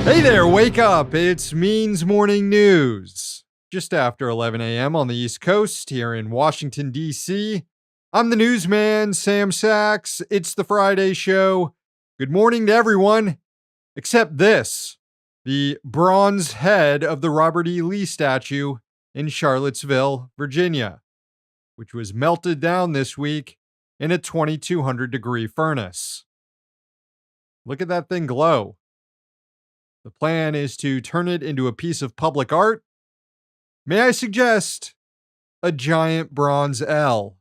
Hey there, wake up. It's Means Morning News. Just after 11 a.m. on the East Coast here in Washington, D.C. I'm the newsman, Sam Sachs. It's the Friday show. Good morning to everyone, except this, the bronze head of the Robert E. Lee statue in Charlottesville, Virginia, which was melted down this week in a 2,200-degree furnace. Look at that thing glow. The plan is to turn it into a piece of public art. May I suggest a giant bronze L?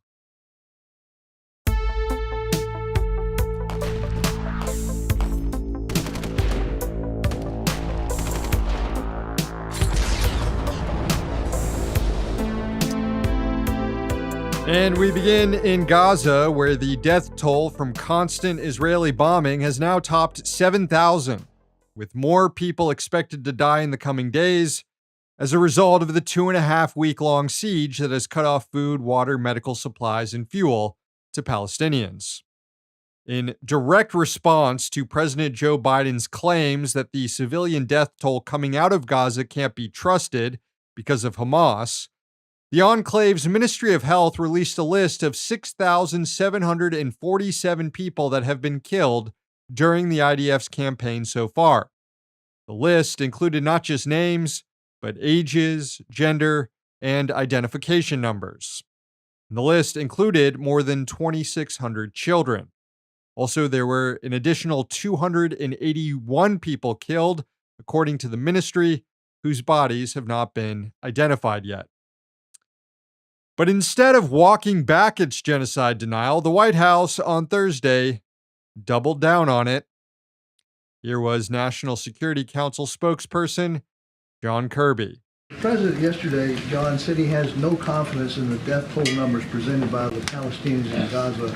And we begin in Gaza, where the death toll from constant Israeli bombing has now topped 7,000. With more people expected to die in the coming days as a result of the 2.5-week-long siege that has cut off food, water, medical supplies, and fuel to Palestinians. In direct response to President Joe Biden's claims that the civilian death toll coming out of Gaza can't be trusted because of Hamas, the Enclave's Ministry of Health released a list of 6,747 people that have been killed during the IDF's campaign so far. The list included not just names, but ages, gender, and identification numbers. And the list included more than 2,600 children. Also, there were an additional 281 people killed, according to the ministry, whose bodies have not been identified yet. But instead of walking back its genocide denial, the White House on Thursday doubled down on it. Here was National Security Council spokesperson John Kirby. The president yesterday, John, said he has no confidence in the death toll numbers presented by the Palestinians in Gaza.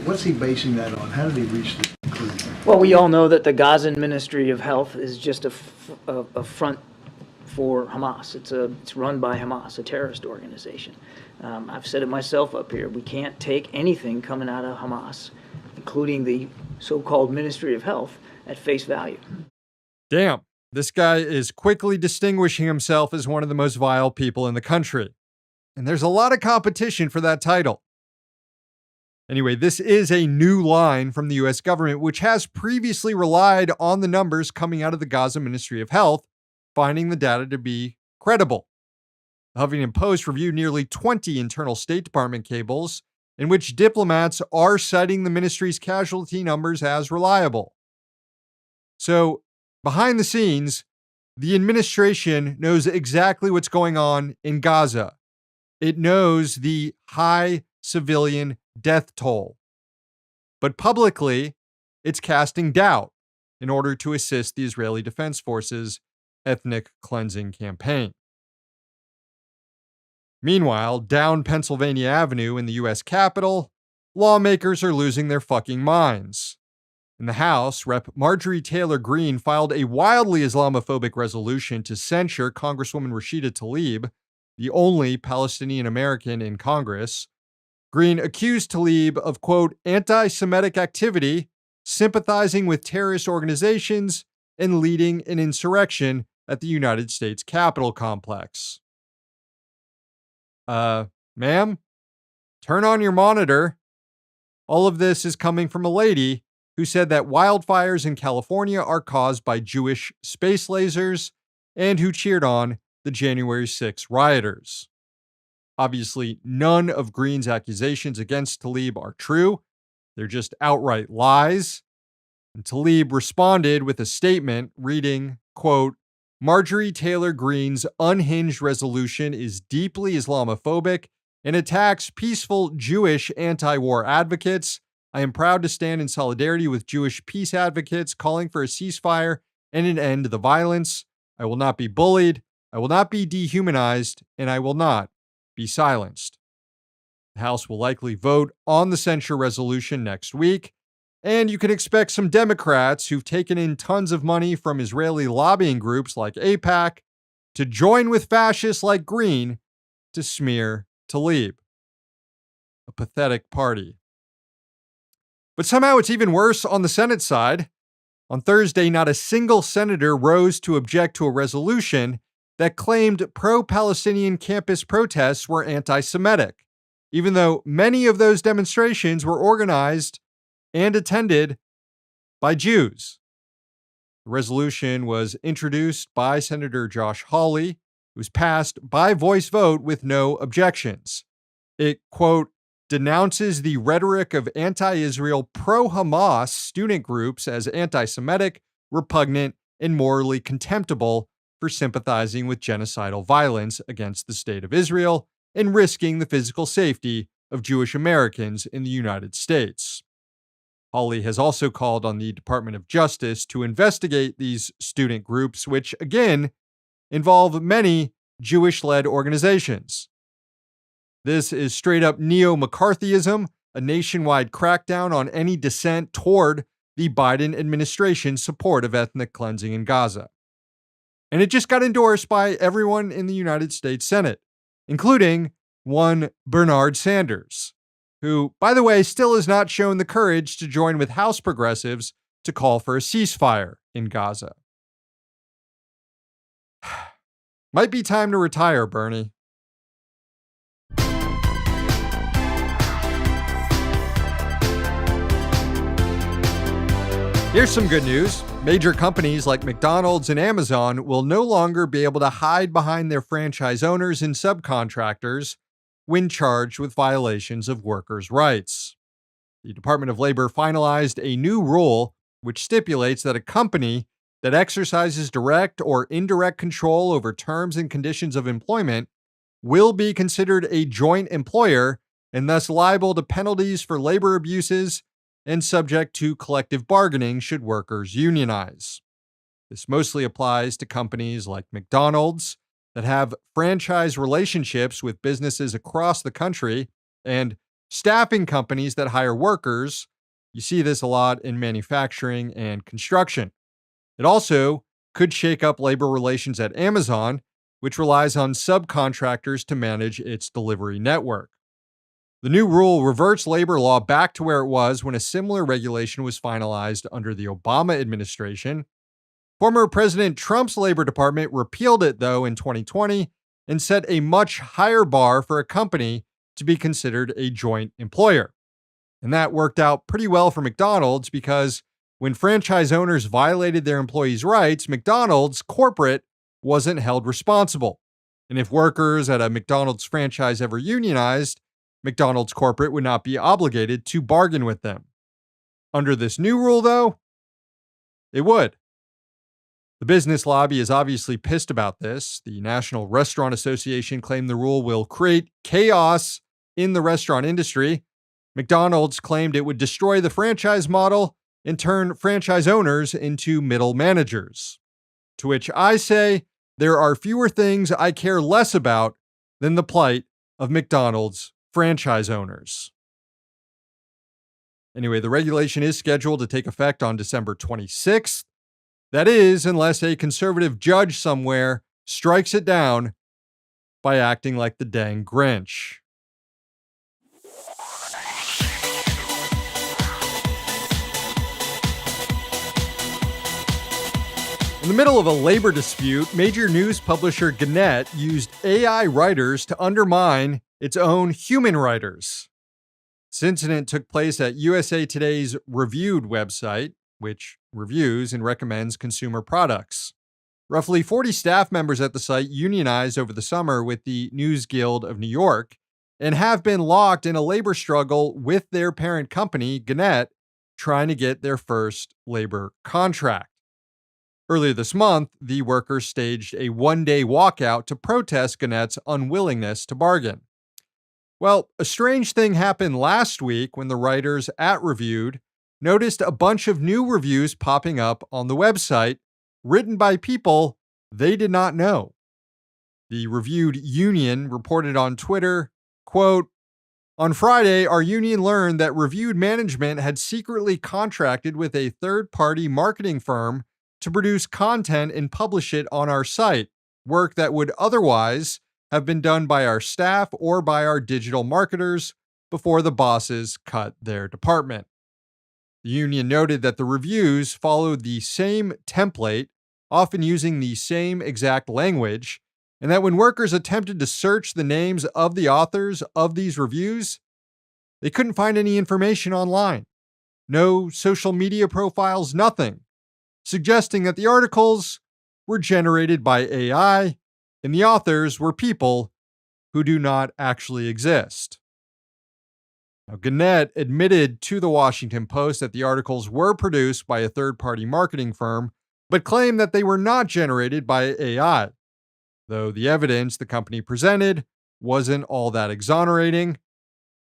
What's he basing that on? How did he reach this conclusion? Well, we all know that the Gazan Ministry of Health is just a front for Hamas. It's run by Hamas, a terrorist organization. I've said it myself up here. We can't take anything coming out of Hamas, including the so-called Ministry of Health, at face value. Damn, this guy is quickly distinguishing himself as one of the most vile people in the country. And there's a lot of competition for that title. Anyway, this is a new line from the U.S. government, which has previously relied on the numbers coming out of the Gaza Ministry of Health, finding the data to be credible. The Huffington Post reviewed nearly 20 internal State Department cables in which diplomats are citing the ministry's casualty numbers as reliable. So, behind the scenes, the administration knows exactly what's going on in Gaza. It knows the high civilian death toll. But publicly, it's casting doubt in order to assist the Israeli Defense Forces' ethnic cleansing campaign. Meanwhile, down Pennsylvania Avenue in the U.S. Capitol, lawmakers are losing their fucking minds. In the House, Rep. Marjorie Taylor Greene filed a wildly Islamophobic resolution to censure Congresswoman Rashida Tlaib, the only Palestinian American in Congress. Greene accused Tlaib of, quote, anti-Semitic activity, sympathizing with terrorist organizations, and leading an insurrection at the United States Capitol complex. Ma'am, turn on your monitor. All of this is coming from a lady who said that wildfires in California are caused by Jewish space lasers and who cheered on the January 6 rioters. Obviously, none of Greene's accusations against Tlaib are true. They're just outright lies. And Tlaib responded with a statement reading, quote, Marjorie Taylor Greene's unhinged resolution is deeply Islamophobic and attacks peaceful Jewish anti-war advocates. I am proud to stand in solidarity with Jewish peace advocates calling for a ceasefire and an end to the violence. I will not be bullied, I will not be dehumanized, and I will not be silenced. The House will likely vote on the censure resolution next week, and you can expect some Democrats who've taken in tons of money from Israeli lobbying groups like AIPAC to join with fascists like Greene to smear Tlaib. A pathetic party. But somehow it's even worse on the Senate side. On Thursday, not a single senator rose to object to a resolution that claimed pro-Palestinian campus protests were anti-Semitic, even though many of those demonstrations were organized and attended by Jews. The resolution was introduced by Senator Josh Hawley. It was passed by voice vote with no objections. It, quote, denounces the rhetoric of anti-Israel pro-Hamas student groups as anti-Semitic, repugnant, and morally contemptible for sympathizing with genocidal violence against the state of Israel and risking the physical safety of Jewish Americans in the United States. Hawley has also called on the Department of Justice to investigate these student groups, which, again, involve many Jewish-led organizations. This is straight-up neo-McCarthyism, a nationwide crackdown on any dissent toward the Biden administration's support of ethnic cleansing in Gaza. And it just got endorsed by everyone in the United States Senate, including one Bernard Sanders, who, by the way, still has not shown the courage to join with House progressives to call for a ceasefire in Gaza. Might be time to retire, Bernie. Here's some good news. Major companies like McDonald's and Amazon will no longer be able to hide behind their franchise owners and subcontractors when charged with violations of workers' rights. The Department of Labor finalized a new rule which stipulates that a company that exercises direct or indirect control over terms and conditions of employment will be considered a joint employer and thus liable to penalties for labor abuses and subject to collective bargaining should workers unionize. This mostly applies to companies like McDonald's that have franchise relationships with businesses across the country and staffing companies that hire workers. You see this a lot in manufacturing and construction. It also could shake up labor relations at Amazon, which relies on subcontractors to manage its delivery network. The new rule reverts labor law back to where it was when a similar regulation was finalized under the Obama administration. Former President Trump's Labor Department repealed it, though, in 2020 and set a much higher bar for a company to be considered a joint employer. And that worked out pretty well for McDonald's because when franchise owners violated their employees' rights, McDonald's corporate wasn't held responsible. And if workers at a McDonald's franchise ever unionized, McDonald's corporate would not be obligated to bargain with them. Under this new rule, though, it would. The business lobby is obviously pissed about this. The National Restaurant Association claimed the rule will create chaos in the restaurant industry. McDonald's claimed it would destroy the franchise model and turn franchise owners into middle managers. To which I say, there are fewer things I care less about than the plight of McDonald's franchise owners. Anyway, the regulation is scheduled to take effect on December 26th. That is, unless a conservative judge somewhere strikes it down by acting like the dang Grinch. In the middle of a labor dispute, major news publisher Gannett used AI writers to undermine its own human writers. This incident took place at USA Today's Reviewed website, which reviews and recommends consumer products. Roughly 40 staff members at the site unionized over the summer with the News Guild of New York and have been locked in a labor struggle with their parent company, Gannett, trying to get their first labor contract. Earlier this month, the workers staged a one-day walkout to protest Gannett's unwillingness to bargain. Well, a strange thing happened last week when the writers at Reviewed noticed a bunch of new reviews popping up on the website, written by people they did not know. The Reviewed union reported on Twitter, quote, "On Friday, our union learned that Reviewed management had secretly contracted with a third-party marketing firm to produce content and publish it on our site, work that would otherwise have been done by our staff or by our digital marketers before the bosses cut their department." The union noted that the reviews followed the same template, often using the same exact language, and that when workers attempted to search the names of the authors of these reviews, they couldn't find any information online. No social media profiles, nothing, suggesting that the articles were generated by AI and the authors were people who do not actually exist. Now, Gannett admitted to the Washington Post that the articles were produced by a third-party marketing firm, but claimed that they were not generated by AI, though the evidence the company presented wasn't all that exonerating.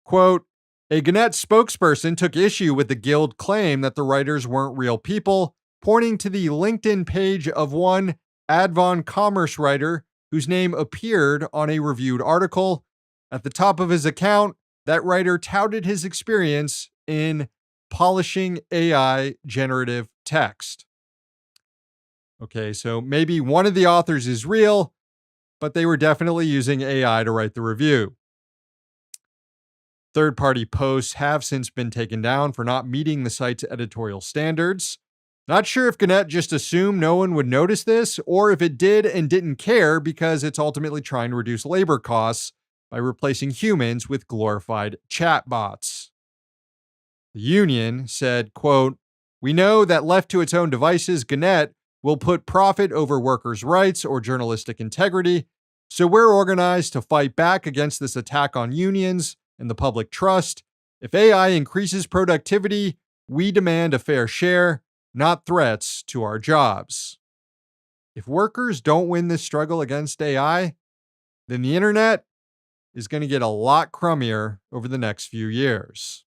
Quote, a Gannett spokesperson took issue with the Guild claim that the writers weren't real people, pointing to the LinkedIn page of one Advon commerce writer whose name appeared on a reviewed article. At the top of his account, that writer touted his experience in polishing AI generative text. Okay, so maybe one of the authors is real, but they were definitely using AI to write the review. Third-party posts have since been taken down for not meeting the site's editorial standards. Not sure if Gannett just assumed no one would notice this, or if it did and didn't care because it's ultimately trying to reduce labor costs by replacing humans with glorified chatbots. The union said, quote, we know that left to its own devices, Gannett will put profit over workers' rights or journalistic integrity, so we're organized to fight back against this attack on unions and the public trust. If AI increases productivity, we demand a fair share, not threats to our jobs. If workers don't win this struggle against AI, then the internet is going to get a lot crummier over the next few years.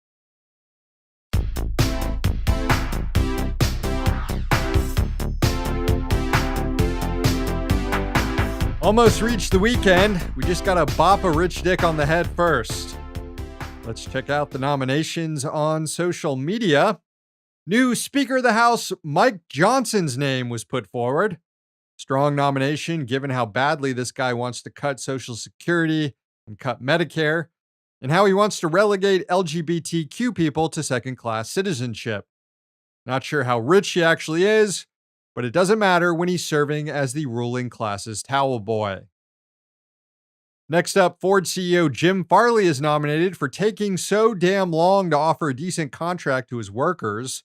Almost reached the weekend. We just got to bop a rich dick on the head first. Let's check out the nominations on social media. New Speaker of the House Mike Johnson's name was put forward. Strong nomination given how badly this guy wants to cut Social Security and cut Medicare, and how he wants to relegate LGBTQ people to second-class citizenship. Not sure how rich he actually is, but it doesn't matter when he's serving as the ruling class's towel boy. Next up, Ford CEO Jim Farley is nominated for taking so damn long to offer a decent contract to his workers.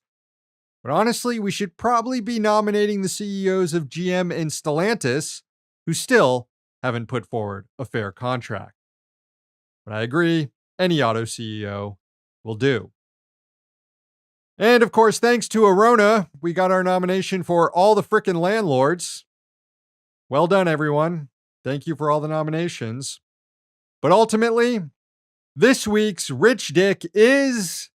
But honestly, we should probably be nominating the CEOs of GM and Stellantis, who still haven't put forward a fair contract. But I agree, any auto CEO will do. And of course, thanks to Arona, we got our nomination for All the Frickin' Landlords. Well done, everyone. Thank you for all the nominations. But ultimately, this week's Rich Dick is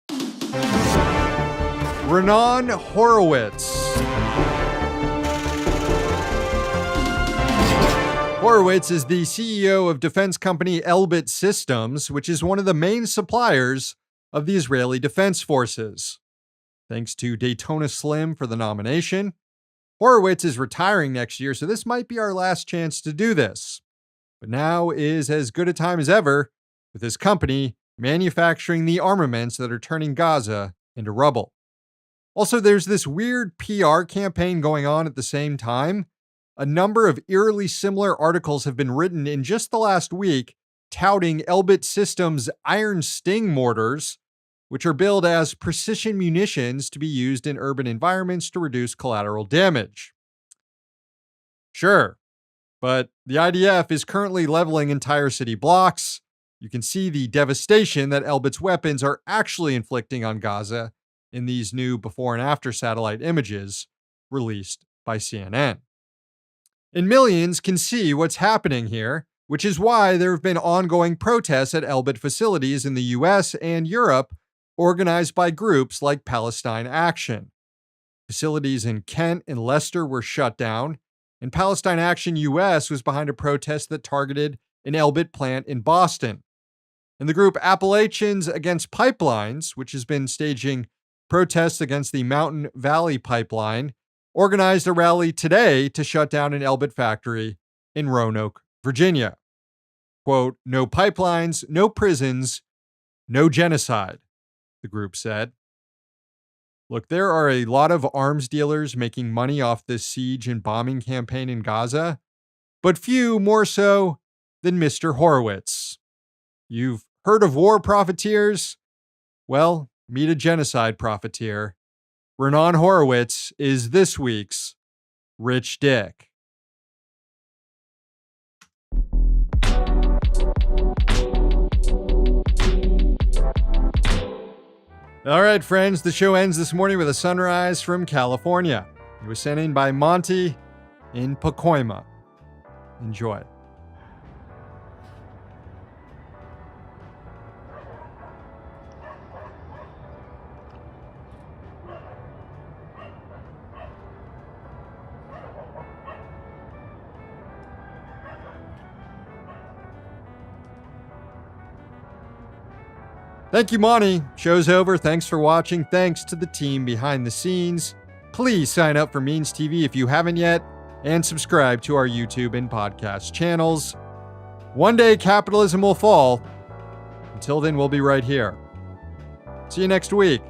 Renan Horowitz. Horowitz is the CEO of defense company Elbit Systems, which is one of the main suppliers of the Israeli Defense Forces. Thanks to Daytona Slim for the nomination. Horowitz is retiring next year, so this might be our last chance to do this. But now is as good a time as ever with his company manufacturing the armaments that are turning Gaza into rubble. Also, there's this weird PR campaign going on at the same time. A number of eerily similar articles have been written in just the last week touting Elbit Systems' Iron Sting mortars, which are billed as precision munitions to be used in urban environments to reduce collateral damage. Sure, but the IDF is currently leveling entire city blocks. You can see the devastation that Elbit's weapons are actually inflicting on Gaza in these new before and after satellite images released by CNN. And millions can see what's happening here, which is why there have been ongoing protests at Elbit facilities in the US and Europe, organized by groups like Palestine Action. Facilities in Kent and Leicester were shut down, and Palestine Action US was behind a protest that targeted an Elbit plant in Boston. And the group Appalachians Against Pipelines, which has been staging protests against the Mountain Valley Pipeline, organized a rally today to shut down an Elbit factory in Roanoke, Virginia. Quote, no pipelines, no prisons, no genocide, the group said. Look, there are a lot of arms dealers making money off this siege and bombing campaign in Gaza, but few more so than Mr. Horowitz. You've heard of war profiteers? Well, meet a genocide profiteer. Renan Horowitz is this week's Rich Dick. All right, friends, the show ends this morning with a sunrise from California. It was sent in by Monty in Pacoima. Enjoy. Thank you, Monty. Show's over. Thanks for watching. Thanks to the team behind the scenes. Please sign up for Means TV if you haven't yet, and subscribe to our YouTube and podcast channels. One day, capitalism will fall. Until then, we'll be right here. See you next week.